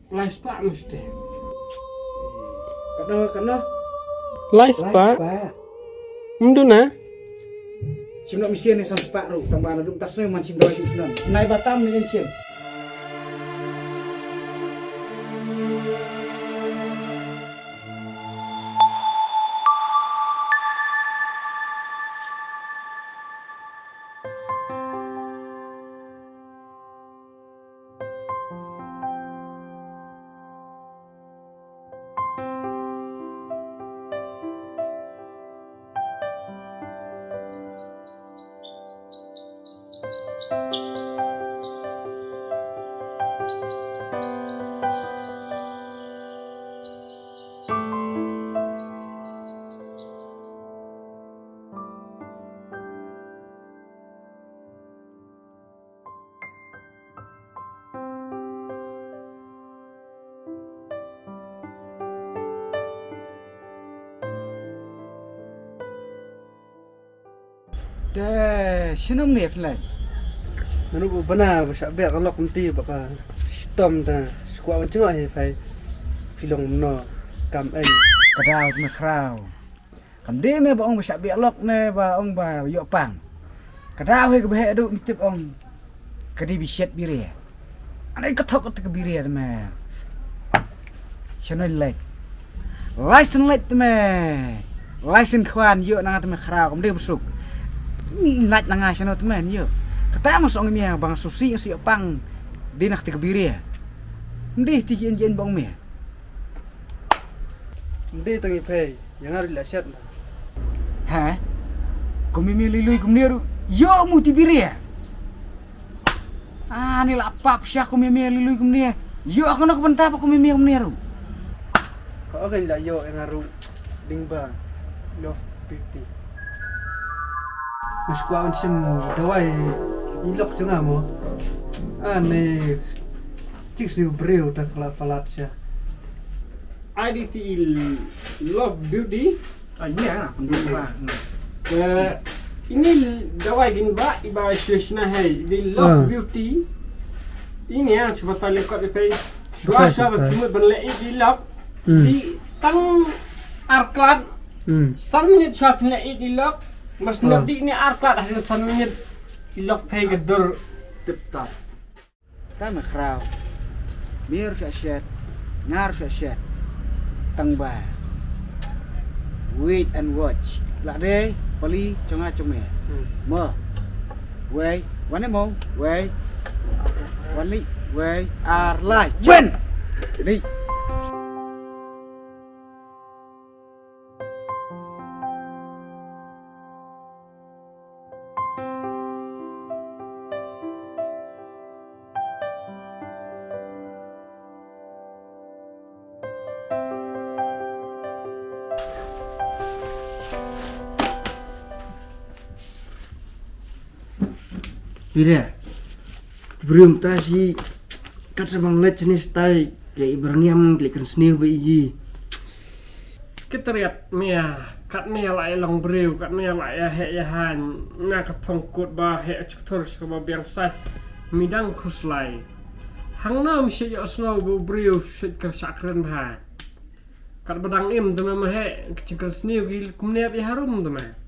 Lais pak mesti. Kena. Lais pak. Menduna. Sim nak misian ni sang sepak ru tambahan dum tasnya man sim dawai susnan. Nai Batam ni sim. Sinum ni pelai. Nanu bana sa be ka lok mti baka stom ta skwa wan cengok he phai filong no kam ai Kadau me krau. Kam de me ba ong sa be lok ne ba ong ba yo pang. Kadau he ke be du mitip ong. Kadi biset bire. Anai kathok ke bire me. Chanel lek. License let me. License khwan yo nang me krau kam de busuk. Ni lat nang asano teman yo. Kata masuk ngomia bang susi si pang di nak tikbiri. Ndih tijian bang me. ndi tangi phai yang ari la shat na Ha? Kumi mililui kumniru. Yo mu tibiri. Ah ni la pap sya kumi mililui kumnia. Yo akan aku bentah pa kumi kumniru. ka agan la yo yang aru dingba love beauty mas kwa on sim dawai ilok senga mo ane tiks ni breu ta palat sya IDT Love Beauty. Ah ya, penduduk. Ini dawai gin ba iba shishna hai di Love Beauty. Ini yang coba tali kat depai. Dua sahabat cuma berlei di love di tang arklat. San minit sahabat berlei di love. Mas nabi ini arklat ada san minit di love pay gedur Tip-top. Tama kraw. Mir sa shed. Ngar sa shed. Tangba. Wait and watch. Lak de pali chonga chome. Mo. Wei, wane mo. Wei. Wali, wei are lai. Jen. Ni. Pira belum tasi kat sabang let jenis tai le ibraniam le kan snew be iji sekretariat mia kat mia lai long breu kat mia lai he ya han na ka pongkut ba he chuktor ska ba biang sas midang khuslai hang na mi se yo snow bu breu shit ka sakren ba kat badang im tu ma he kecingkal snew gi kumne bi harum tu ma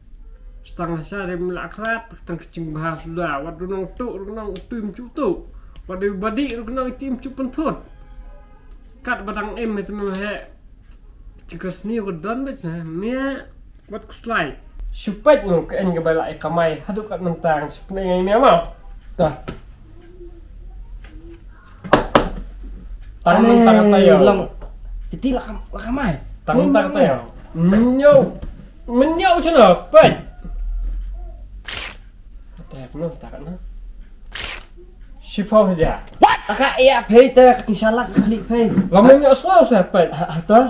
setengah sehari melakrat tentang kecing bahas lah wadu nong tu nong tim cu tu wadu badi nong tim cu pentut kat badang em itu mah he cikas ni udan bet nah mia wat kuslai supet nong ke en gebala kamai hadu kat mentang supne ngai mia mau dah tangan tangan tayo jadi lah kamai tangan tangan tayo menyau sana pet đẹp nó tak nó shipau aja aka iya phei ta kat salak kali phei lamun yo slow sapet to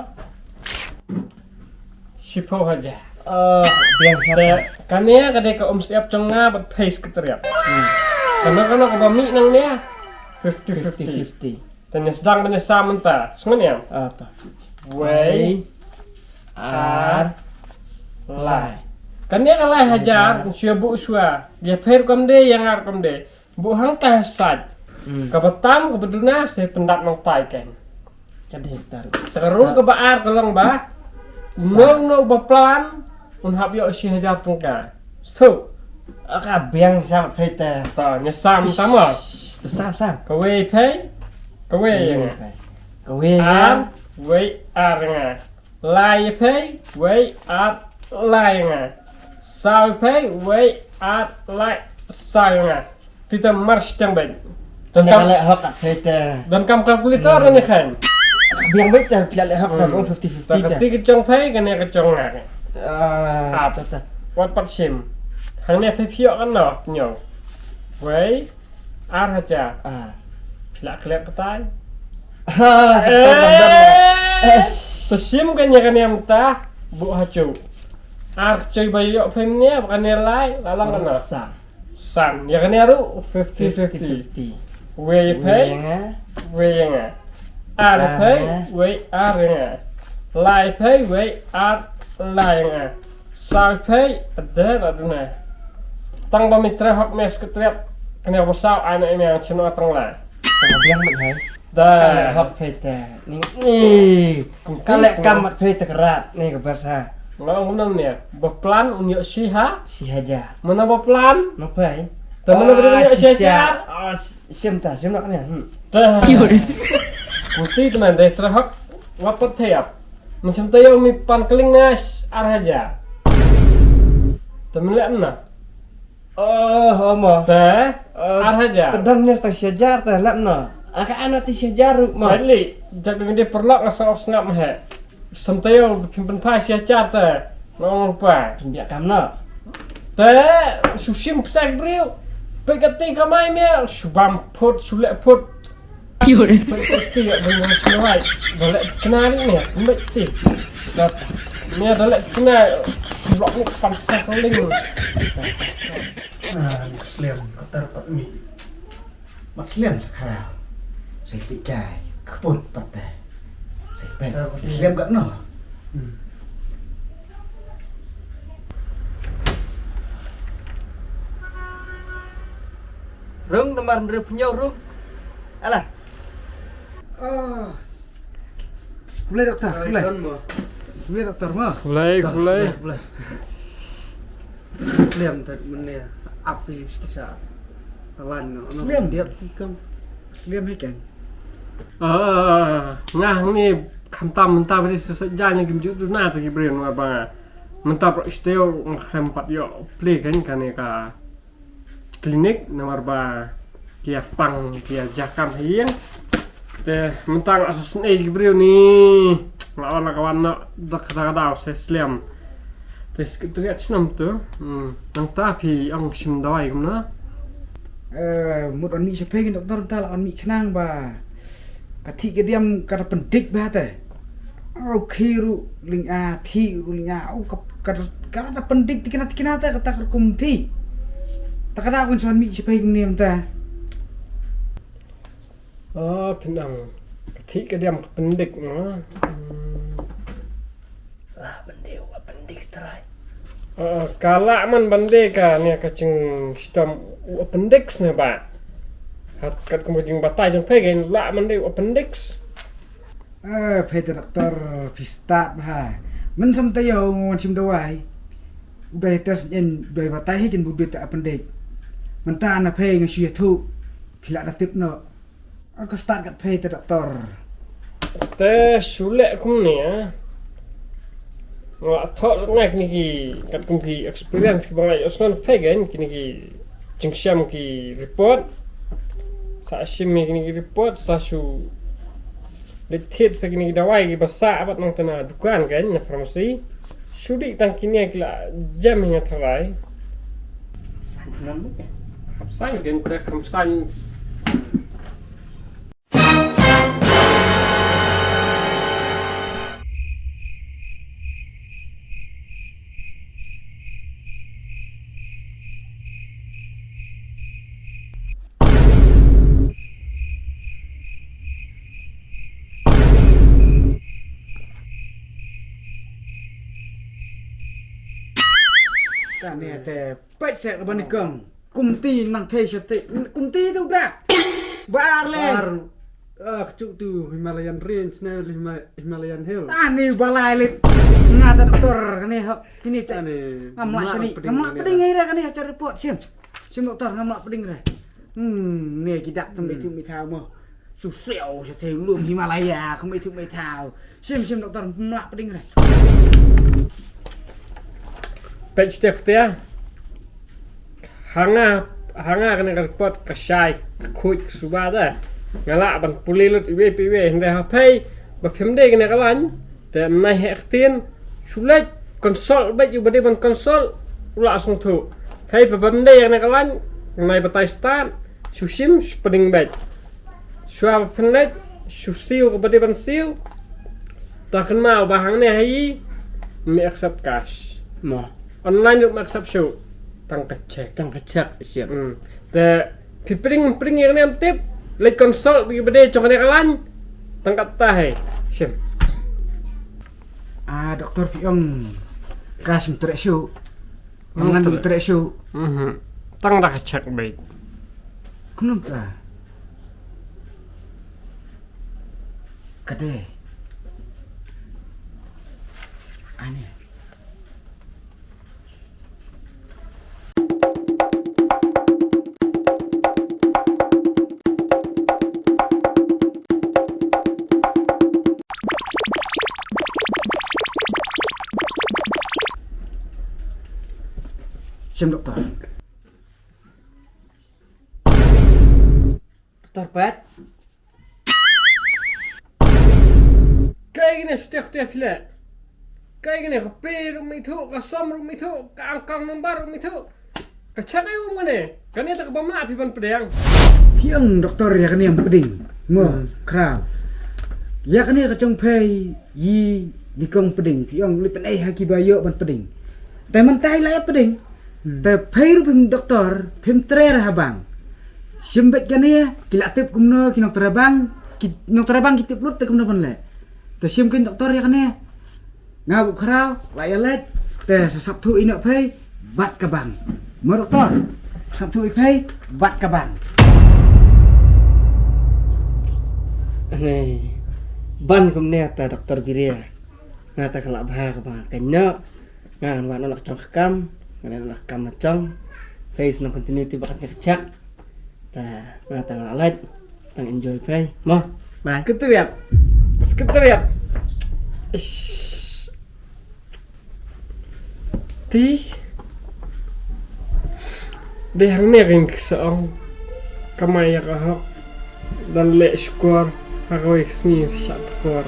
shipau aja biang sare kania kade ka siap cenga bat face keteriap karena ka bami nang dia 50-50 tanya sedang tanya samenta sengen ya to wei ar lai kan dia kalah hajar syabu uswa dia per kamde yang ar kamde bu hang tah sat kabatam kabeduna se pendak nang tai ken Kadih tar. Terus ke baar kalau bah. No baplan. Unhap yo si hajar tengka. So. Biang sam phê ta. Ta nyesam tama. Tu sam. Kawe pay. Kawe yang. Kawe Ar we ar nga. Lai pay we ar lai nga. Sao pay we ar lai sao nga. Kita march tembeng. Dan Kalau hok phê ta. dan kam kalkulator ni kan. Biang baik ta pila hok ta 50-50 Ta ta. kati kecong pay kan ya kecong nga. Ta. Wat pat sim. Hang ni pay pio kan no nyo. We ar haja. Pila kelep ketai. Sim kan ya kan yang ta bu hacu. Ar coy bayo pemnya bukan nilai lalang kan no. San ya kan ya ru 50-50. We pay we nga. Ar pay we ar nga. Lai pay we ar lai nga. Sao pay ada aduna. Tang ba mitra hok mes ketriap kena wasau anak ini yang cino tang la. Kalau biang mat hai. Dah. Kalau hok phê ta. Ni kalau kamat phê ta kerat ni ke bahasa. Ngomong benar ni. Beplan unyuk siha. Si haja. Mana beplan? Apa ai? Temen benar unyuk siha. Sim nak ni. Dah. Putih teman deh terhok wapat tiap. Macam tayo mi pan keling nas arhaja. Temen lihat na. Homo. Dah. Arhaja. Tedang ni tak syajar ta lap no. Aka anak ti syajar ma. Baiklah, jadi dia perlu ngasal snap mah. Samtayo pimpin pas ya charta. Ngomong lupa. Biak kam no. Teh susim pesak beliau. Pegati kamai mel. Subam put sulek put. Pasti ya dengan selai. Boleh kenal ni. Mesti. Ni adalah kenal. Sulak ni pansak ling. Muslim kotor pat mi. Muslim sekarang. Saya likai kebun patah. Saya pen. Muslim kat no. Rung nomor ndre punya rung. Alah. Boleh doktor, boleh. Boleh doktor mah. Boleh. Muslim tak mana api sisa. Alan Muslim dia tikam. Muslim kan. Ngah ni kamtam mentah beri sesejan yang kimjuk tu na tu kibrin wa bang. Mentah pro isteo nghampat yo play kan ka klinik nomor ba kia pang kia jakam hiang. Teh mentang asus ni kibrin ni lawan kawan nak dak Muslim. Teh sekretariat senam tu. Nang tapi ang sim dawai kumna. Một on mi sẽ phê doktor ta là on mi khnang ba ka thi cái điểm ka pendik ba te au khiru ling a thi ru ling a au ka pendik tikina ta ka kum thi ta ka kun son mi sẽ phê niệm ta Penang. Ketik ke dia pendik no. pendik strai. Kala man bande ka ni kacing sistem appendix ne ba. Hat kat kemudian batai jeng pegen la man de appendix. phê te doktor pistat ba men sam ta yo ngon sim dawai udah tes en doi ba tai hin bu ta pendik men ta na phê ngi sia thu pila da tip no ka start kat phê te doktor Te sule kum ni Wa thot ngak ni ki kat kum ki experience ki bangai osnon pegen kini ki jingsyam ki report. Sa sim ni ki report sa su Lihat segini dawai ki besar abat nang tena dukan kan na farmasi. Sudi tang kini kila jam nya tharai. Sanam ya. Kapsai kan te khamsan ka ne te pet se ka bani kang kumti nang the se te kumti tu dak bar le Kecuk tu Himalayan Range na Himalayan Hill. Ani balai lit. Ngata doktor kene hok kini cak. Ane Ngamlak sini. Ngamlak peding ai dah kene acara report sim. Sim doktor ngamlak peding dah. Ni kidak tembe tu mi thao mo. Su seo se theu lum Himalaya không mi tu mi thao. Sim doktor ngamlak peding dah. Page setiap dia. Hanga kena report ke syai kuit subada. Ngalak ban pulilut iwe hendak hapai ba phemde kena kalan te nai hektin sulet konsol ba yu bade ban konsol ula asung thu hai ba bande kena kalan nai batai stan susim spring bat suap phnet susiu ke bade ban siu tak mau bahang ne hai me accept cash Mo. online yuk accept show tang kecek Siap. te pipring yang nem tip le konsol bagi bade chong ne kalan tangkat tahe sim Doktor Piong kas mentrek show. Mangan mentrek show. tang dah cek baik Kenapa? Kade. Aneh. Sim doktor. Doktor Pat. kayak gini setiap pila kayak gini kapir rumito kasam rumito kaangkang membar rumito kacakai umane kan itu kebamla apiban pedang Piong doktor ya kan yang peding. Mo kraw. Ya kan ya kacang pay yi dikong peding. Piong lipen haki bayo ban peding. Teman tai lah peding. Te pay rupim doktor pim trer habang. Simbet kan ya kilatip kumno ki doktor abang kitip lut te kumno ban le. Te sim kin doktor ya kan ya. Ngabuk kraw layalet te sesabtu inak pay bat kabang. Mo doktor sabtu pay bat kabang. Ane ban kumne ta Doktor Biria. Ngata kelak bah ka bang kenya. Ngan wan nak cong kam, ngan nak kam nak cong. Face no continuity bakat kecak. Ta ngata ngalat. Tang enjoy pay. Mo. Bye. sekretariat ish ti dehang nering seong kamaya kahok dan le skor hakoy sni sa skor